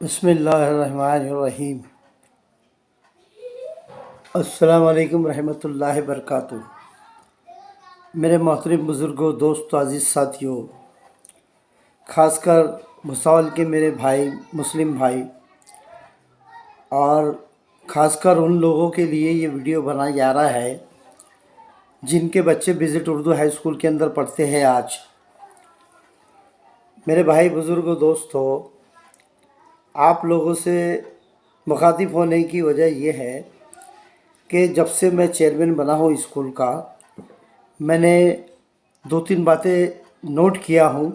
बिस्मिल्लाहिर्रहमानिर्रहीम। अस्सलाम वालेकुम रहमतुल्लाहि बरकातुहू। मेरे मोहतरम बुज़ुर्गों, दोस्तों, अज़ीज़ साथियों, ख़ासकर भुसावल के मेरे भाई, मुस्लिम भाई, और ख़ासकर उन लोगों के लिए ये वीडियो बनाया जा रहा है जिनके बच्चे विज़िट उर्दू हाई स्कूल के अंदर पढ़ते हैं। आज मेरे भाई, बुज़ुर्गों, दोस्तों, आप लोगों से मुखातिब होने की वजह यह है कि जब से मैं चेयरमैन बना हूँ स्कूल का, मैंने दो तीन बातें नोट किया हूँ।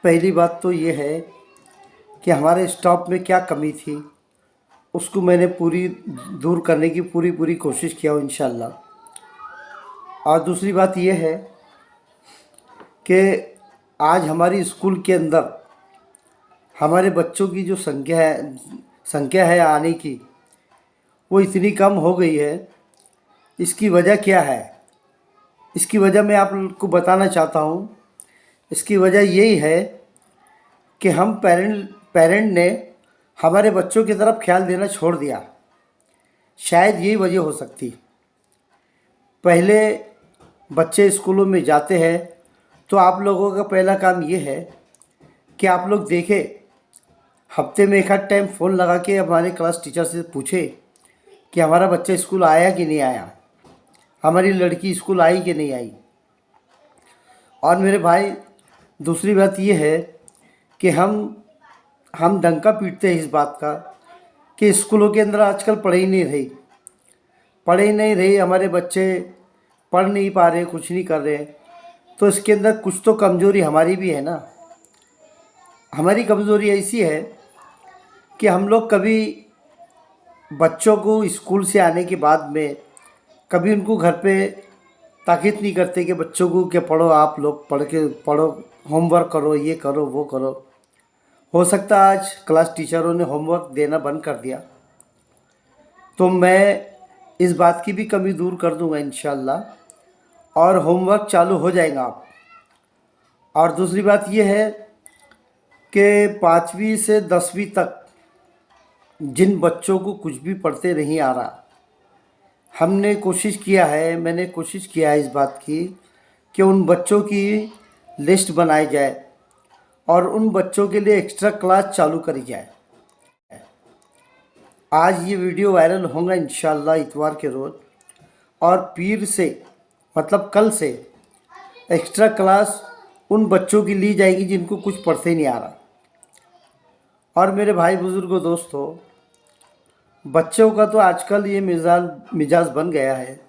पहली बात तो ये है कि हमारे स्टाफ में क्या कमी थी, उसको मैंने पूरी दूर करने की पूरी कोशिश किया हूँ इंशाल्लाह। और दूसरी बात ये है कि आज हमारी स्कूल के अंदर हमारे बच्चों की जो संख्या है आने की, वो इतनी कम हो गई है। इसकी वजह क्या है? इसकी वजह मैं आप लोग को बताना चाहता हूँ। इसकी वजह यही है कि हम पेरेंट ने हमारे बच्चों की तरफ ख्याल देना छोड़ दिया। शायद यही वजह हो सकती। पहले बच्चे स्कूलों में जाते हैं तो आप लोगों का पहला काम ये है कि आप लोग देखें, हफ्ते में एक आध टाइम फ़ोन लगा के हमारे क्लास टीचर से पूछे कि हमारा बच्चा स्कूल आया कि नहीं आया, हमारी लड़की स्कूल आई कि नहीं आई। और मेरे भाई, दूसरी बात ये है कि हम डंका पीटते हैं इस बात का कि स्कूलों के अंदर आजकल पढ़े ही नहीं रही, हमारे बच्चे पढ़ नहीं पा रहे, कुछ नहीं कर रहे। तो इसके अंदर कुछ तो कमज़ोरी हमारी भी है ना। हमारी कमज़ोरी ऐसी है कि हम लोग कभी बच्चों को स्कूल से आने के बाद में कभी उनको घर पे ताकीद नहीं करते कि बच्चों को कि पढ़ो, आप लोग पढ़ो, होमवर्क करो, ये करो, वो करो। हो सकता है आज क्लास टीचरों ने होमवर्क देना बंद कर दिया, तो मैं इस बात की भी कमी दूर कर दूंगा इंशाल्लाह, और होमवर्क चालू हो जाएगा आप। और दूसरी बात ये है कि 5वीं से 10वीं तक जिन बच्चों को कुछ भी पढ़ते नहीं आ रहा, मैंने कोशिश किया है इस बात की कि उन बच्चों की लिस्ट बनाई जाए और उन बच्चों के लिए एक्स्ट्रा क्लास चालू करी जाए। आज ये वीडियो वायरल होगा इंशाल्लाह इतवार के रोज़, और पीर से मतलब कल से एक्स्ट्रा क्लास उन बच्चों की ली जाएगी जिनको कुछ पढ़ते नहीं आ रहा। और मेरे भाई, बुज़ुर्गों, दोस्तों, बच्चों का तो आजकल ये मिजाज बन गया है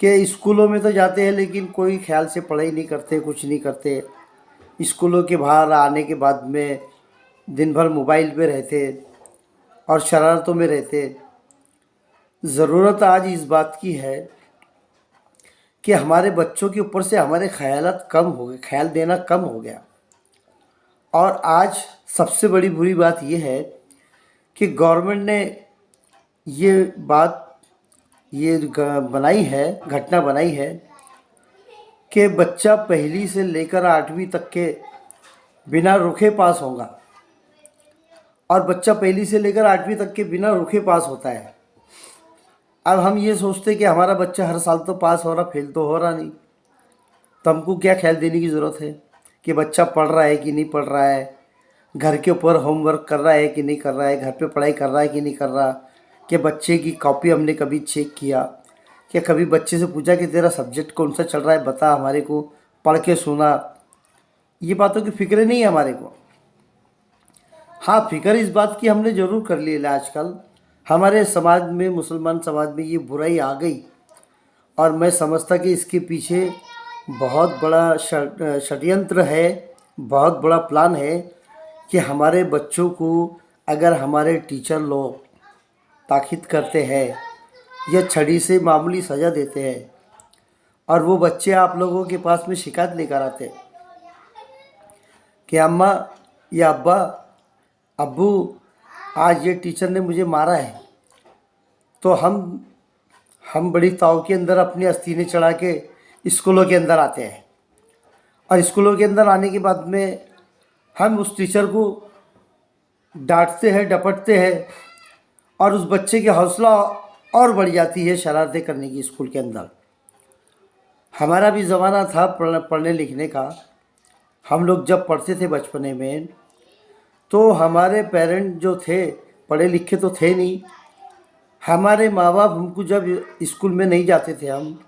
कि स्कूलों में तो जाते हैं लेकिन कोई ख्याल से पढ़ाई नहीं करते, कुछ नहीं करते। स्कूलों के बाहर आने के बाद में दिन भर मोबाइल पे रहते और शरारतों में रहते। ज़रूरत आज इस बात की है कि हमारे बच्चों के ऊपर से हमारे ख्याल देना कम हो गया। और आज सबसे बड़ी बुरी बात यह है कि गवर्नमेंट ने ये घटना बनाई है कि बच्चा पहली से लेकर 8वीं तक के बिना रुके पास होगा, और बच्चा पहली से लेकर 8वीं तक के बिना रुके पास होता है। अब हम ये सोचते कि हमारा बच्चा हर साल तो पास हो रहा, फेल तो हो रहा नहीं, तो हमको क्या ख्याल देने की ज़रूरत है कि बच्चा पढ़ रहा है कि नहीं पढ़ रहा है, घर के ऊपर होमवर्क कर रहा है कि नहीं कर रहा है, घर पे पढ़ाई कर रहा है कि नहीं कर रहा, कि बच्चे की कॉपी हमने कभी चेक किया, कि कभी बच्चे से पूछा कि तेरा सब्जेक्ट कौन सा चल रहा है, बता, हमारे को पढ़ के सुना। ये बातों की फ़िक्र नहीं है हमारे को। हाँ, फिक्र इस बात की हमने ज़रूर कर ली है। आजकल हमारे समाज में, मुसलमान समाज में ये बुराई आ गई, और मैं समझता कि इसके पीछे बहुत बड़ा षड्यंत्र है, बहुत बड़ा प्लान है कि हमारे बच्चों को अगर हमारे टीचर लोग ताकीद करते हैं या छड़ी से मामूली सज़ा देते हैं और वो बच्चे आप लोगों के पास में शिकायत लेकर आते हैं कि अम्मा या अब्बू, आज ये टीचर ने मुझे मारा है, तो हम बड़ी ताव के अंदर अपनी अस्तीनें चढ़ा के स्कूलों के अंदर आते हैं। और स्कूलों के अंदर आने के बाद में हम उस टीचर को डांटते हैं, डपटते हैं, और उस बच्चे की हौसला और बढ़ जाती है शरारतें करने की स्कूल के अंदर। हमारा भी ज़माना था पढ़ने लिखने का। हम लोग जब पढ़ते थे बचपने में, तो हमारे पेरेंट जो थे पढ़े लिखे तो थे नहीं। हमारे माँ बाप हमको जब स्कूल में नहीं जाते थे हम,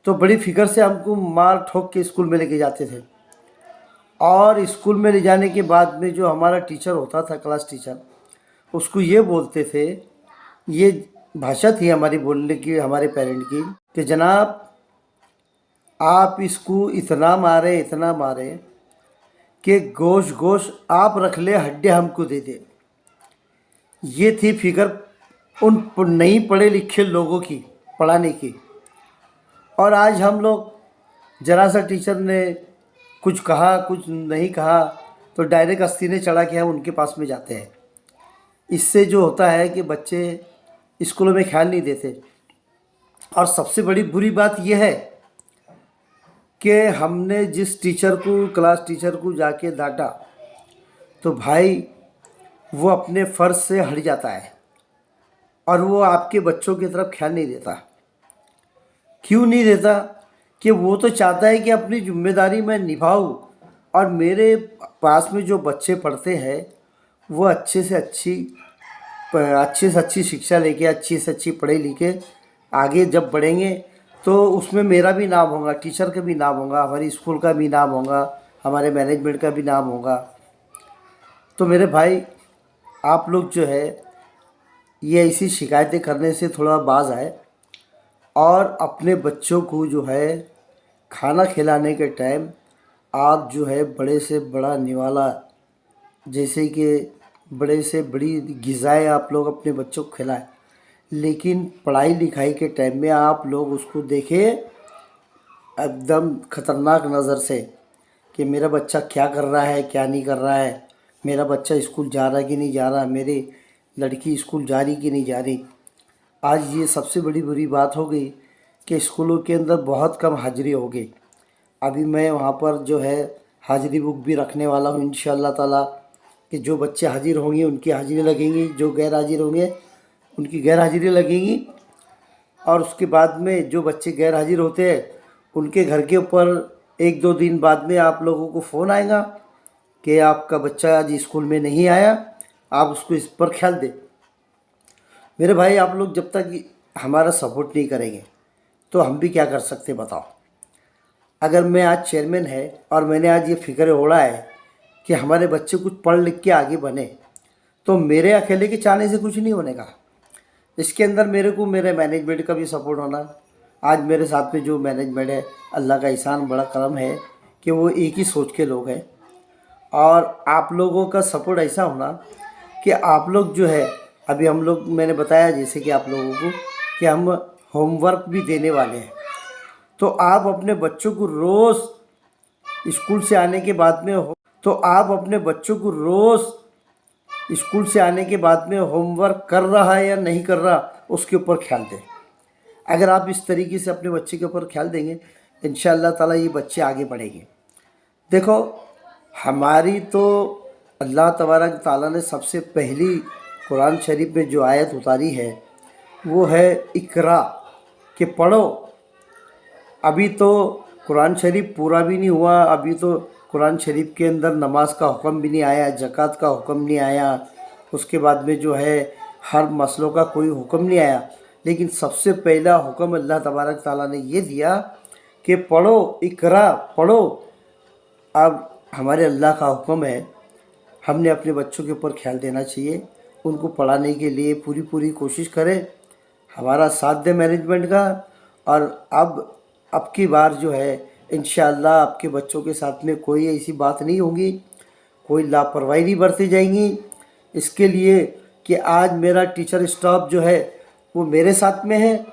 तो बड़ी फिक्र से हमको मार ठोक के स्कूल में लेके जाते थे। और स्कूल में ले जाने के बाद में जो हमारा टीचर होता था, क्लास टीचर, उसको ये बोलते थे, ये भाषा थी हमारी बोलने की, हमारे पेरेंट की, कि जनाब आप इसको इतना मारे कि गोश गोश आप रख ले, हड्डियाँ हमको दे दे। ये थी फिक्र उन नहीं पढ़े लिखे लोगों की पढ़ाने की। और आज हम लोग जरा सा टीचर ने कुछ कहा, कुछ नहीं कहा, तो डायरेक्ट अस्तीने चढ़ा के हम उनके पास में जाते हैं। इससे जो होता है कि बच्चे स्कूलों में ख्याल नहीं देते। और सबसे बड़ी बुरी बात यह है कि हमने जिस टीचर को, क्लास टीचर को जाके डांटा, तो भाई वो अपने फ़र्ज से हट जाता है और वो आपके बच्चों की तरफ ख्याल नहीं देता। क्यों नहीं देता? कि वो तो चाहता है कि अपनी जिम्मेदारी मैं निभाऊं और मेरे पास में जो बच्चे पढ़ते हैं वो अच्छे से अच्छी शिक्षा लेके, अच्छी से अच्छी पढ़े लिखे आगे जब बढ़ेंगे, तो उसमें मेरा भी नाम होगा, टीचर का भी नाम होगा, हमारी स्कूल का भी नाम होगा, हमारे मैनेजमेंट का भी नाम होगा। तो मेरे भाई, आप लोग जो है ये ऐसी शिकायतें करने से थोड़ा बाज आए और अपने बच्चों को जो है खाना खिलाने के टाइम आप जो है बड़े से बड़ा निवाला, जैसे कि बड़े से बड़ी ग़िज़ाएँ आप लोग अपने बच्चों को खिलाएं, लेकिन पढ़ाई लिखाई के टाइम में आप लोग उसको देखें एकदम ख़तरनाक नज़र से कि मेरा बच्चा क्या कर रहा है, क्या नहीं कर रहा है, मेरा बच्चा स्कूल जा रहा है कि नहीं जा रहा, मेरी लड़की स्कूल जा रही कि नहीं जा रही। आज ये सबसे बड़ी बुरी बात हो गई कि स्कूलों के अंदर बहुत कम हाज़िरी हो गई। अभी मैं वहाँ पर जो है हाज़िरी बुक भी रखने वाला हूँ इंशाअल्लाह ताला, कि जो बच्चे हाजिर होंगे उनकी हाज़िरी लगेंगी, जो गैर हाजिर होंगे उनकी गैर हाज़िरी लगेगी। और उसके बाद में जो बच्चे गैर हाजिर होते हैं उनके घर के ऊपर 1-2 दिन बाद में आप लोगों को फ़ोन आएगा कि आपका बच्चा आज स्कूल में नहीं आया, आप उसको इस पर ख्याल दें। मेरे भाई, आप लोग जब तक हमारा सपोर्ट नहीं करेंगे तो हम भी क्या कर सकते बताओ। अगर मैं आज चेयरमैन है और मैंने आज ये फिक्र ओढ़ा है कि हमारे बच्चे कुछ पढ़ लिख के आगे बने, तो मेरे अकेले के चाहने से कुछ नहीं होने का। इसके अंदर मेरे को मेरे मैनेजमेंट का भी सपोर्ट होना। आज मेरे साथ में जो मैनेजमेंट है, अल्लाह का एहसान, बड़ा करम है कि वो एक ही सोच के लोग हैं। और आप लोगों का सपोर्ट ऐसा होना कि आप लोग जो है, अभी हम लोग, मैंने बताया जैसे कि आप लोगों को कि हम होमवर्क भी देने वाले हैं, तो आप अपने बच्चों को रोज़ स्कूल से आने के बाद में स्कूल से आने के बाद में होमवर्क कर रहा है या नहीं कर रहा, उसके ऊपर ख्याल दें। अगर आप इस तरीके से अपने बच्चे के ऊपर ख्याल देंगे, इंशाअल्लाह ताला ये बच्चे आगे बढ़ेंगे। देखो, हमारी तो अल्लाह तबारक ताला ने सबसे पहली कुरान शरीफ में जो आयत उतारी है वो है इकरा, कि पढ़ो। अभी तो कुरान शरीफ पूरा भी नहीं हुआ, अभी तो कुरान शरीफ के अंदर नमाज का हुक्म भी नहीं आया, ज़कात का हुक्म नहीं आया, उसके बाद में जो है हर मसलों का कोई हुक्म नहीं आया। लेकिन सबसे पहला हुक्म अल्लाह तबारक ताला ने ये दिया कि पढ़ो, इकरा, पढ़ो। अब हमारे अल्लाह का हुक्म है, हमने अपने बच्चों के ऊपर ख्याल देना चाहिए, उनको पढ़ाने के लिए पूरी कोशिश करें, हमारा साथ दे मैनेजमेंट का। और अब की बार जो है इंशाअल्लाह आपके बच्चों के साथ में कोई ऐसी बात नहीं होगी, कोई लापरवाही नहीं बरती जाएंगी। इसके लिए कि आज मेरा टीचर स्टाफ जो है वो मेरे साथ में है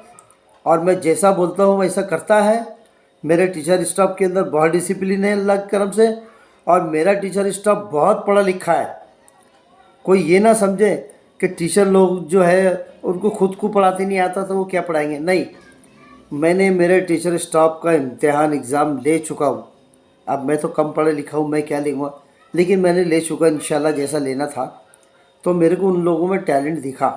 और मैं जैसा बोलता हूँ वैसा करता है। मेरे टीचर स्टाफ के अंदर बहुत डिसिप्लिन है अल्लाह के करम से, और मेरा टीचर स्टाफ बहुत पढ़ा लिखा है। कोई ये ना समझे कि टीचर लोग जो है उनको खुद को पढ़ाते नहीं आता तो वो क्या पढ़ाएंगे, नहीं। मैंने मेरे टीचर स्टाफ का इम्तिहान एग्ज़ाम ले चुका हूँ। अब मैं तो कम पढ़ा लिखा हूँ, मैं क्या लिखूँगा, लेकिन मैंने ले चुका इंशाल्लाह, जैसा लेना था तो मेरे को उन लोगों में टैलेंट दिखा।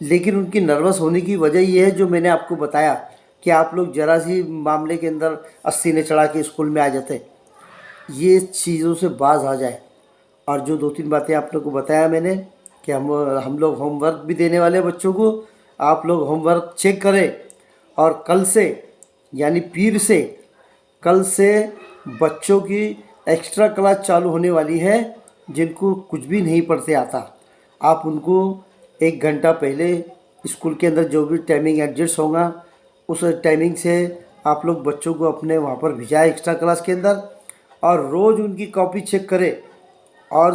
लेकिन उनकी नर्वस होने की वजह ये है जो मैंने आपको बताया कि आप लोग ज़रा सी मामले के अंदर अस्सी ने चढ़ा के स्कूल में आ जाते। ये चीज़ों से बाज आ जाए। और जो 2-3 बातें आप लोग को बताया मैंने कि हम लोग होमवर्क भी देने वाले हैं बच्चों को, आप लोग होमवर्क चेक करें। और कल से यानी पीर से कल से बच्चों की एक्स्ट्रा क्लास चालू होने वाली है। जिनको कुछ भी नहीं पढ़ते आता, आप उनको 1 घंटा पहले स्कूल के अंदर जो भी टाइमिंग एडजस्ट होगा उस टाइमिंग से आप लोग बच्चों को अपने वहाँ पर भिजाए एक्स्ट्रा क्लास के अंदर, और रोज़ उनकी कॉपी चेक करें। और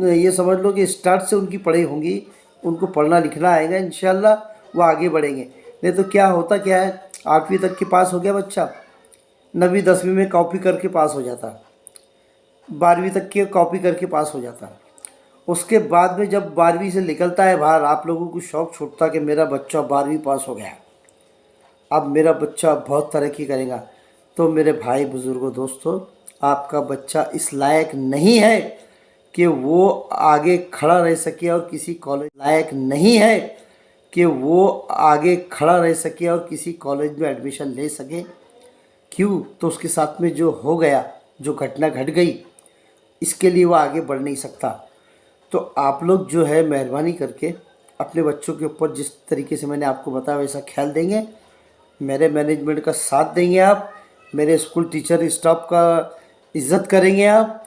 ये समझ लो कि स्टार्ट से उनकी पढ़ाई होंगी, उनको पढ़ना लिखना आएगा, इंशाल्लाह वो आगे बढ़ेंगे। नहीं तो क्या होता क्या है, 8वीं तक के पास हो गया बच्चा, 9वीं 10वीं में कॉपी करके पास हो जाता, 12वीं तक की कॉपी करके पास हो जाता। उसके बाद में जब 12वीं से निकलता है बाहर, आप लोगों को शौक छूटता कि मेरा बच्चा 12वीं पास हो गया, अब मेरा बच्चा बहुत तरक्की करेगा। तो मेरे भाई बुज़ुर्गों दोस्तों, आपका बच्चा इस लायक नहीं है कि वो आगे खड़ा रह सके और किसी कॉलेज लायक नहीं है कि वो आगे खड़ा रह सके और किसी कॉलेज में एडमिशन ले सके। क्यों? तो उसके साथ में जो हो गया, जो घटना घट गई, इसके लिए वो आगे बढ़ नहीं सकता। तो आप लोग जो है मेहरबानी करके अपने बच्चों के ऊपर जिस तरीके से मैंने आपको बताया वैसा ख्याल देंगे, मेरे मैनेजमेंट का साथ देंगे, आप मेरे स्कूल टीचर स्टाफ का इज़्ज़त करेंगे, आप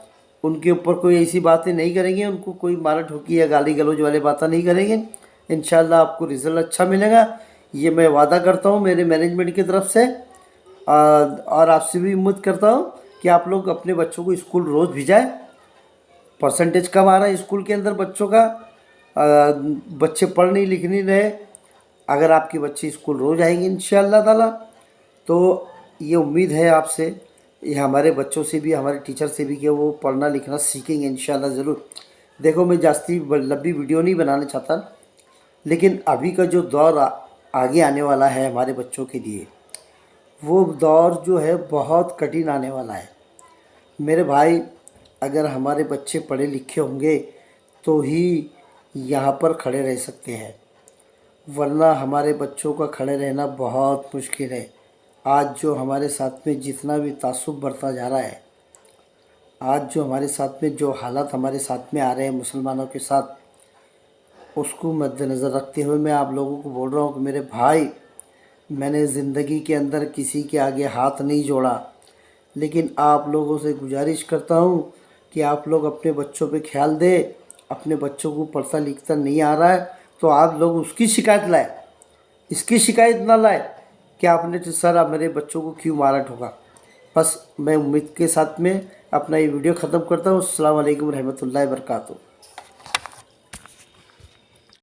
उनके ऊपर कोई ऐसी बातें नहीं करेंगे, उनको कोई मारा ठोकी या गाली गलौज वाले बातें नहीं करेंगे। इंशाल्लाह आपको रिज़ल्ट अच्छा मिलेगा, ये मैं वादा करता हूँ मेरे मैनेजमेंट की तरफ से। और आपसे भी उम्मीद करता हूँ कि आप लोग अपने बच्चों को स्कूल रोज़ भिजाएं। परसेंटेज कम आ रहा है स्कूल के अंदर बच्चों का, बच्चे पढ़ नहीं लिख नहीं रहे। अगर आपके बच्चे स्कूल रोज़ आएंगे इंशाअल्लाह ताला, तो ये उम्मीद है आपसे, ये हमारे बच्चों से भी, हमारे टीचर से भी, कि वो पढ़ना लिखना सीखेंगे इंशाअल्लाह ज़रूर। देखो, मैं जास्ती लंबी वीडियो नहीं बनाना चाहता, लेकिन अभी का जो दौर आगे आने वाला है हमारे बच्चों के लिए, वो दौर जो है बहुत कठिन आने वाला है मेरे भाई। अगर हमारे बच्चे पढ़े लिखे होंगे तो ही यहाँ पर खड़े रह सकते हैं, वरना हमारे बच्चों का खड़े रहना बहुत मुश्किल है। आज जो हमारे साथ में जितना भी तासुब बढ़ता जा रहा है, आज जो हमारे साथ में जो हालात हमारे साथ में आ रहे हैं मुसलमानों के साथ, उसको मद्देनज़र रखते हुए मैं आप लोगों को बोल रहा हूँ कि मेरे भाई, मैंने ज़िंदगी के अंदर किसी के आगे हाथ नहीं जोड़ा, लेकिन आप लोगों से गुजारिश करता हूँ कि आप लोग अपने बच्चों पे ख्याल दें। अपने बच्चों को पढ़ता लिखता नहीं आ रहा है तो आप लोग उसकी शिकायत लाए, इसकी शिकायत ना लाए कि आपने तो सर आप मेरे बच्चों को क्यों मारा ठोका। बस मैं उम्मीद के साथ में अपना ये वीडियो ख़त्म करता हूँ। अस्सलाम वालेकुम रहमतुल्लाहि व बरकातहू।